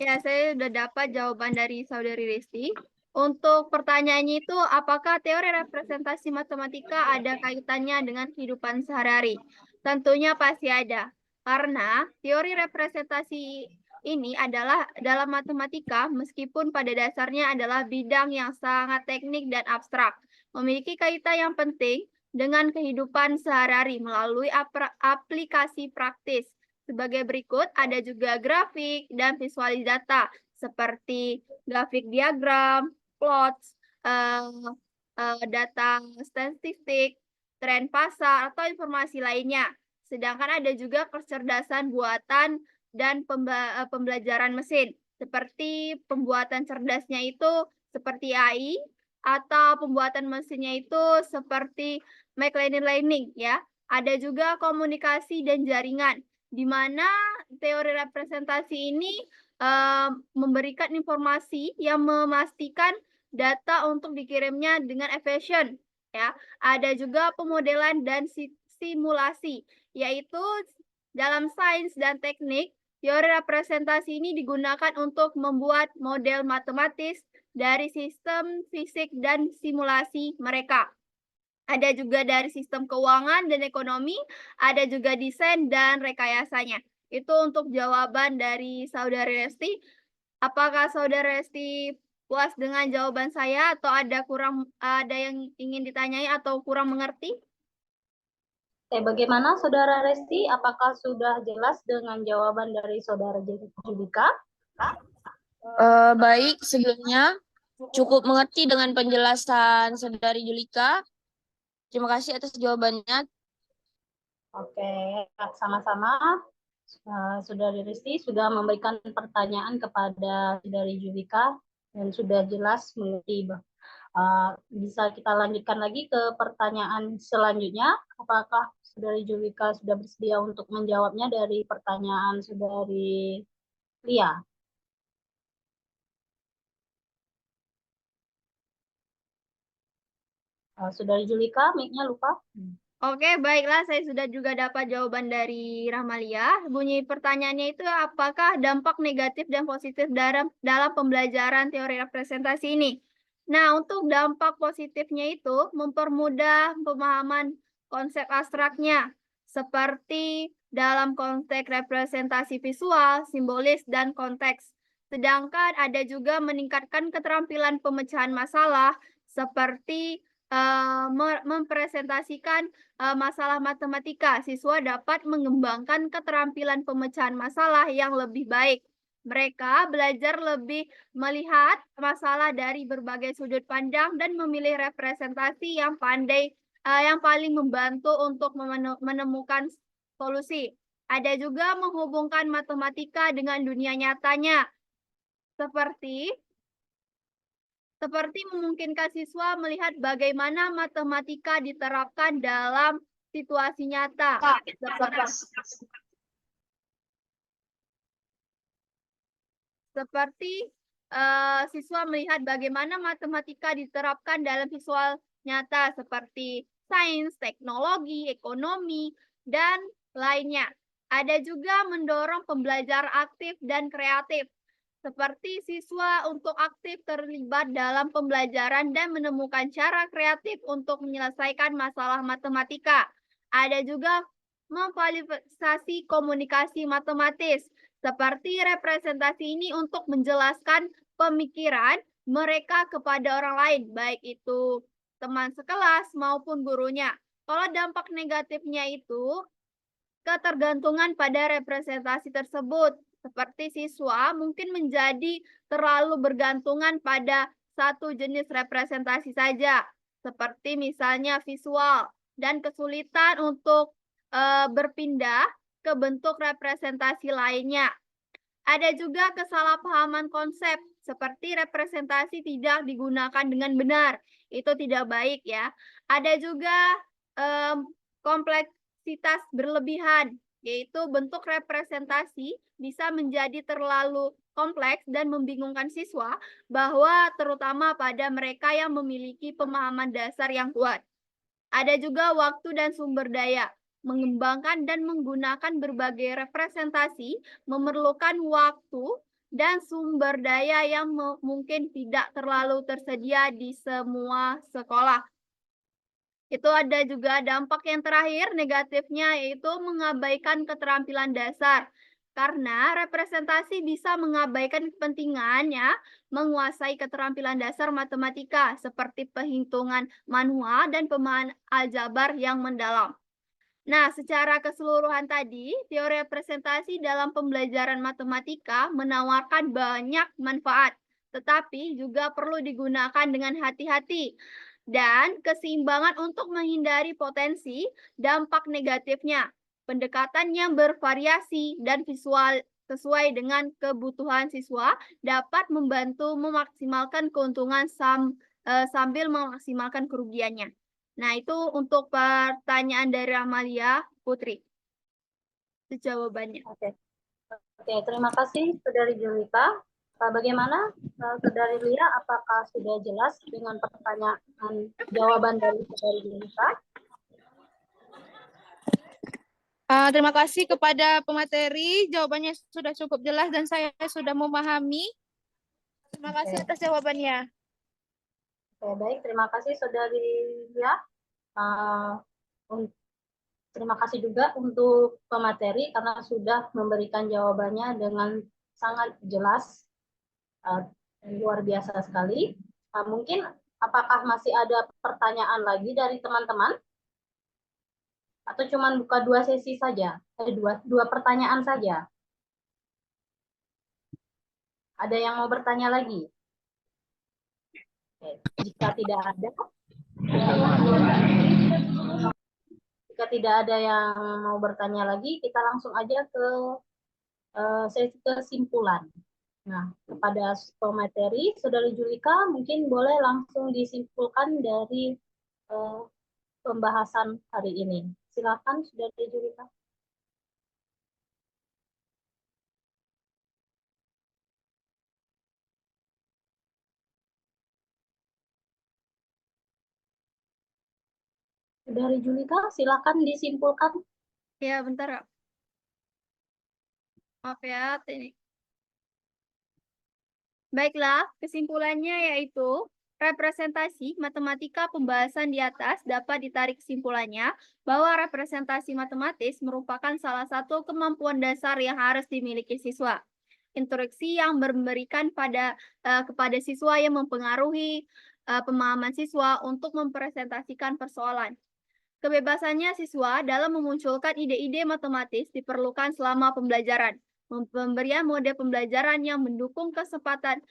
Ya, saya sudah dapat jawaban dari Saudari Resti. Untuk pertanyaannya itu, apakah teori representasi matematika ada kaitannya dengan kehidupan sehari-hari? Tentunya pasti ada. Karena teori representasi ini adalah dalam matematika, meskipun pada dasarnya adalah bidang yang sangat teknik dan abstrak, memiliki kaitan yang penting dengan kehidupan sehari-hari melalui aplikasi praktis. Sebagai berikut, ada juga grafik dan visualis data, seperti grafik diagram, plots, data statistik, tren pasar, atau informasi lainnya. Sedangkan ada juga kecerdasan buatan dan pembelajaran mesin. Seperti pembuatan cerdasnya itu seperti AI, atau pembuatan mesinnya itu seperti machine learning ya. Ada juga komunikasi dan jaringan, di mana teori representasi ini memberikan informasi yang memastikan data untuk dikirimnya dengan efisien ya. Ada juga pemodelan dan simulasi, yaitu dalam sains dan teknik, teori representasi ini digunakan untuk membuat model matematis dari sistem fisik dan simulasi mereka. Ada juga dari sistem keuangan dan ekonomi, ada juga desain dan rekayasanya. Itu untuk jawaban dari Saudara Resti. Apakah Saudara Resti puas dengan jawaban saya atau ada yang ingin ditanyai atau kurang mengerti? Bagaimana Saudara Resti? Apakah sudah jelas dengan jawaban dari Saudara Judika? Baik, sebelumnya cukup mengerti dengan penjelasan Saudari Julika. Terima kasih atas jawabannya. Oke, sama-sama. Saudari Risti sudah memberikan pertanyaan kepada Saudari Julika dan sudah jelas mengerti. Bisa kita lanjutkan lagi ke pertanyaan selanjutnya. Apakah Saudari Julika sudah bersedia untuk menjawabnya dari pertanyaan Saudari Lia? Saudari Julika, mic-nya lupa. Oke, baiklah, saya sudah juga dapat jawaban dari Rahmalia. Bunyi pertanyaannya itu apakah dampak negatif dan positif dalam pembelajaran teori representasi ini? Nah, untuk dampak positifnya itu mempermudah pemahaman konsep abstraknya, seperti dalam konteks representasi visual, simbolis, dan konteks. Sedangkan ada juga meningkatkan keterampilan pemecahan masalah, seperti mempresentasikan masalah matematika. Siswa dapat mengembangkan keterampilan pemecahan masalah yang lebih baik. Mereka belajar lebih melihat masalah dari berbagai sudut pandang dan memilih representasi yang paling membantu untuk menemukan solusi. Ada juga menghubungkan matematika dengan dunia nyatanya, seperti memungkinkan siswa melihat bagaimana matematika diterapkan dalam situasi nyata. Seperti siswa melihat bagaimana matematika diterapkan dalam visual nyata, seperti sains, teknologi, ekonomi, dan lainnya. Ada juga mendorong pembelajaran aktif dan kreatif, seperti siswa untuk aktif terlibat dalam pembelajaran dan menemukan cara kreatif untuk menyelesaikan masalah matematika. Ada juga memfasilitasi komunikasi matematis, seperti representasi ini untuk menjelaskan pemikiran mereka kepada orang lain, baik itu teman sekelas maupun gurunya. Kalau dampak negatifnya itu ketergantungan pada representasi tersebut, seperti siswa mungkin menjadi terlalu bergantungan pada satu jenis representasi saja, seperti misalnya visual, dan kesulitan untuk berpindah ke bentuk representasi lainnya. Ada juga kesalahpahaman konsep, seperti representasi tidak digunakan dengan benar. Itu tidak baik ya. Ada juga kompleksitas berlebihan, yaitu bentuk representasi bisa menjadi terlalu kompleks dan membingungkan siswa, bahwa terutama pada mereka yang memiliki pemahaman dasar yang kuat. Ada juga waktu dan sumber daya. Mengembangkan dan menggunakan berbagai representasi memerlukan waktu dan sumber daya yang mungkin tidak terlalu tersedia di semua sekolah. Itu ada juga dampak yang terakhir negatifnya, yaitu mengabaikan keterampilan dasar. Karena representasi bisa mengabaikan kepentingannya menguasai keterampilan dasar matematika seperti perhitungan manual dan pemahaman aljabar yang mendalam. Nah, secara keseluruhan tadi, teori representasi dalam pembelajaran matematika menawarkan banyak manfaat, tetapi juga perlu digunakan dengan hati-hati dan keseimbangan untuk menghindari potensi dampak negatifnya. Pendekatan yang bervariasi dan visual sesuai dengan kebutuhan siswa dapat membantu memaksimalkan keuntungan sambil memaksimalkan kerugiannya. Nah, itu untuk pertanyaan dari Amalia Putri. Itu jawabannya. Oke, terima kasih Saudari Julika. Bagaimana Saudari Lia, apakah sudah jelas dengan pertanyaan jawaban dari Saudari Julika? Terima kasih kepada pemateri, jawabannya sudah cukup jelas dan saya sudah memahami. Terima kasih atas jawabannya. Oke, baik, terima kasih Saudari Lia. Terima kasih juga untuk pemateri karena sudah memberikan jawabannya dengan sangat jelas, luar biasa sekali. Mungkin apakah masih ada pertanyaan lagi dari teman-teman? Atau cuma buka 2 sesi saja? Dua pertanyaan saja? Ada yang mau bertanya lagi? Oke, jika tidak ada yang mau bertanya lagi, kita langsung aja ke sesi kesimpulan. Nah, kepada pemateri, Saudari Julika, mungkin boleh langsung disimpulkan dari pembahasan hari ini. Silakan, Saudari Julika. Saudari Julika, silakan disimpulkan. Ya, bentar, Kak. Maaf ya, ini. Baiklah, kesimpulannya yaitu representasi matematika pembahasan di atas dapat ditarik kesimpulannya bahwa representasi matematis merupakan salah satu kemampuan dasar yang harus dimiliki siswa. Instruksi yang memberikan kepada siswa yang mempengaruhi pemahaman siswa untuk mempresentasikan persoalan. Kebebasannya siswa dalam memunculkan ide-ide matematis diperlukan selama pembelajaran. Pemberian mode pembelajaran yang mendukung kesempatan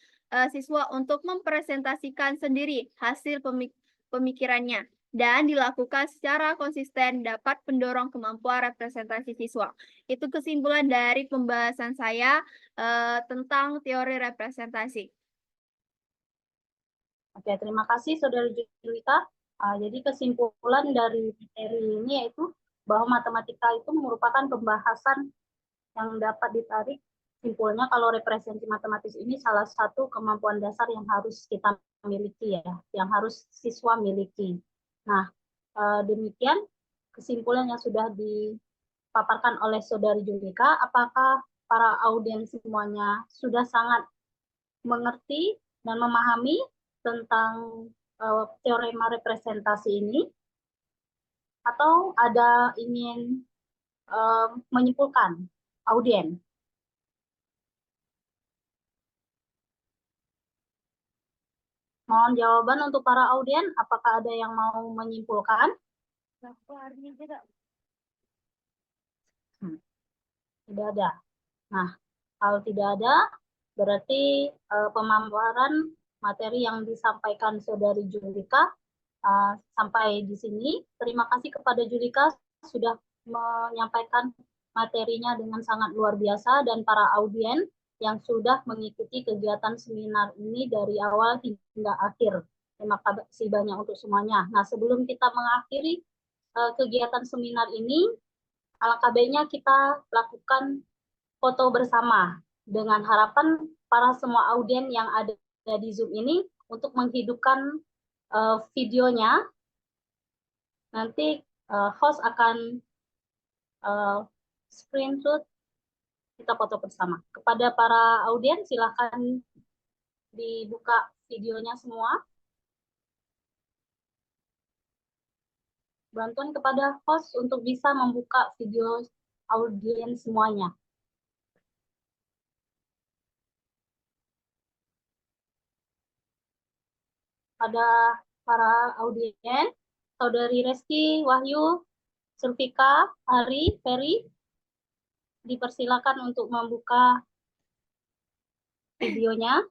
siswa untuk mempresentasikan sendiri hasil pemikirannya dan dilakukan secara konsisten dapat mendorong kemampuan representasi siswa. Itu kesimpulan dari pembahasan saya tentang teori representasi. Oke, terima kasih Saudari Julika. Jadi kesimpulan dari materi ini yaitu bahwa matematika itu merupakan pembahasan yang dapat ditarik. Simpulnya kalau representasi matematis ini salah satu kemampuan dasar yang harus kita miliki ya, yang harus siswa miliki. Nah, demikian kesimpulan yang sudah dipaparkan oleh Saudari Julika. Apakah para audiens semuanya sudah sangat mengerti dan memahami tentang teorema representasi ini, atau ada ingin menyimpulkan audiens? Mohon jawaban untuk para audiens, apakah ada yang mau menyimpulkan? Tidak ada. Nah, kalau tidak ada, berarti pemaparan materi yang disampaikan Saudari Julika sampai di sini. Terima kasih kepada Julika sudah menyampaikan materinya dengan sangat luar biasa dan para audiens yang sudah mengikuti kegiatan seminar ini dari awal hingga akhir. Terima kasih banyak untuk semuanya. Nah, sebelum kita mengakhiri kegiatan seminar ini, alangkah baiknya kita lakukan foto bersama dengan harapan para semua audiens yang ada di Zoom ini untuk menghidupkan videonya. Nanti host akan screenshot, kita foto bersama. Kepada para audiens silakan dibuka videonya semua. bantuan kepada host untuk bisa membuka video audiens semuanya. Pada para audiens, Saudari Reski, Wahyu, Sulfika, Ari, Ferry, dipersilakan untuk membuka videonya.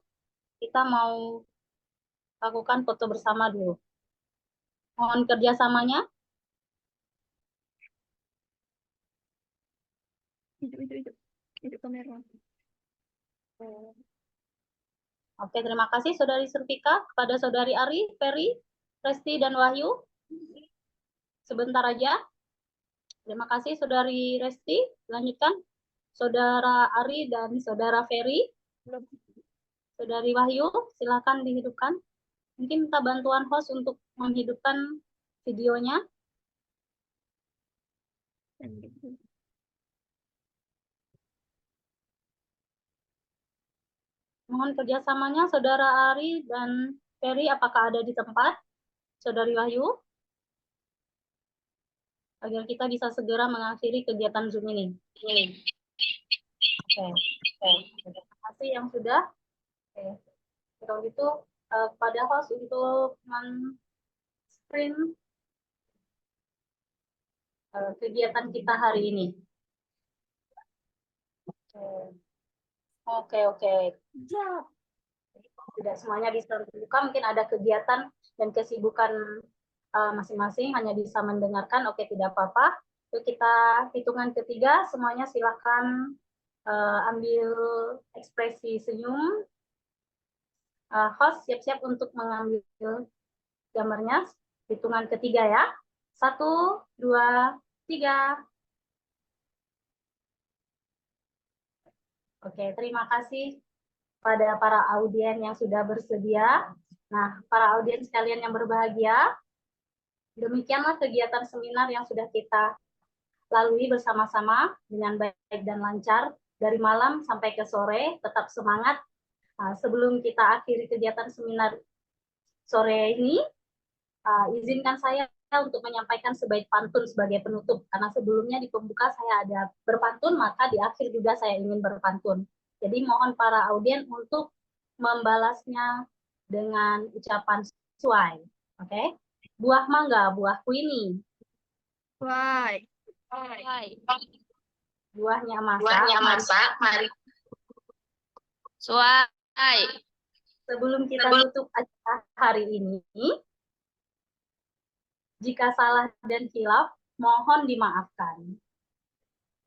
Kita mau lakukan foto bersama dulu. Mohon kerjasamanya. Hidup kamera. Oke, terima kasih Saudari Sulfika. Kepada Saudari Ari, Ferry, Resti, dan Wahyu. Sebentar aja. Terima kasih Saudari Resti. Lanjutkan. Saudara Ari dan Saudara Ferry. Saudari Wahyu, silakan dihidupkan. Mungkin minta bantuan host untuk menghidupkan videonya. Mohon kerjasamanya Saudara Ari dan Ferry, apakah ada di tempat? Saudari Wahyu, agar kita bisa segera mengakhiri kegiatan Zoom ini. Oke. Terima kasih yang sudah. Oke. Kalau gitu, pada host untuk men-screen kegiatan kita hari ini. Oke. Tidak semuanya bisa terbuka, mungkin ada kegiatan dan kesibukan masing-masing, hanya bisa mendengarkan. Oke, tidak apa-apa. Yuk kita hitungan ketiga, semuanya silakan ambil ekspresi senyum. Host siap-siap untuk mengambil gambarnya. Hitungan ketiga ya. 1, 2, 3. Oke, terima kasih pada para audien yang sudah bersedia. Nah, para audien sekalian yang berbahagia, demikianlah kegiatan seminar yang sudah kita lalui bersama-sama dengan baik dan lancar. Dari malam sampai ke sore, tetap semangat. Nah, sebelum kita akhiri kegiatan seminar sore ini, izinkan saya untuk menyampaikan sebaik pantun sebagai penutup. Karena sebelumnya di pembuka saya ada berpantun, maka di akhir juga saya ingin berpantun. Jadi mohon para audien untuk membalasnya dengan ucapan sesuai. Oke? Buah mangga, buah kuini. Buahnya masak, mari. Sebelum kita tutup acara hari ini, jika salah dan khilaf, mohon dimaafkan.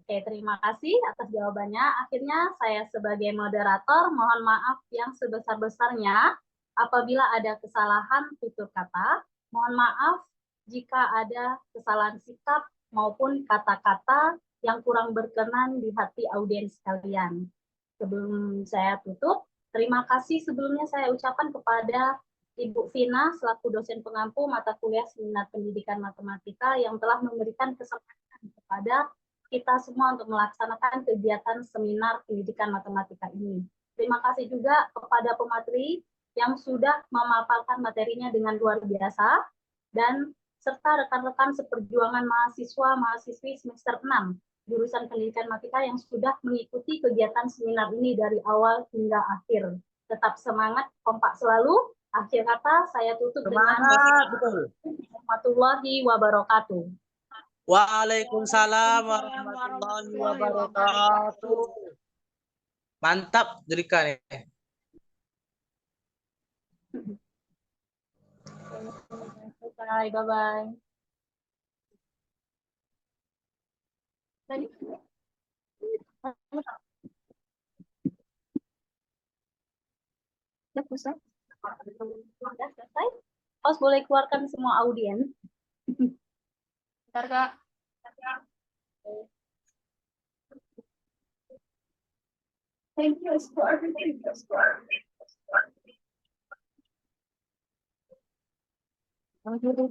Oke, terima kasih atas jawabannya. Akhirnya saya sebagai moderator mohon maaf yang sebesar-besarnya apabila ada kesalahan tutur kata. Mohon maaf jika ada kesalahan sikap maupun kata-kata yang kurang berkenan di hati audiens sekalian. Sebelum saya tutup, terima kasih sebelumnya saya ucapkan kepada Ibu Vina selaku dosen pengampu mata kuliah Seminar Pendidikan Matematika yang telah memberikan kesempatan kepada kita semua untuk melaksanakan kegiatan Seminar Pendidikan Matematika ini. Terima kasih juga kepada pemateri yang sudah memaparkan materinya dengan luar biasa, dan serta rekan-rekan seperjuangan mahasiswa-mahasiswi semester 6 jurusan Pendidikan Matematika yang sudah mengikuti kegiatan seminar ini dari awal hingga akhir. Tetap semangat, kompak selalu. Akhir kata saya tutup dengan warahmatullahi wabarakatuh. Waalaikumsalam warahmatullahi wabarakatuh. Mantap, Jerikan. Bye-bye. Sudah selesai. Host boleh keluarkan semua audien. Bentar, Kak. Thank you, Star. YouTube.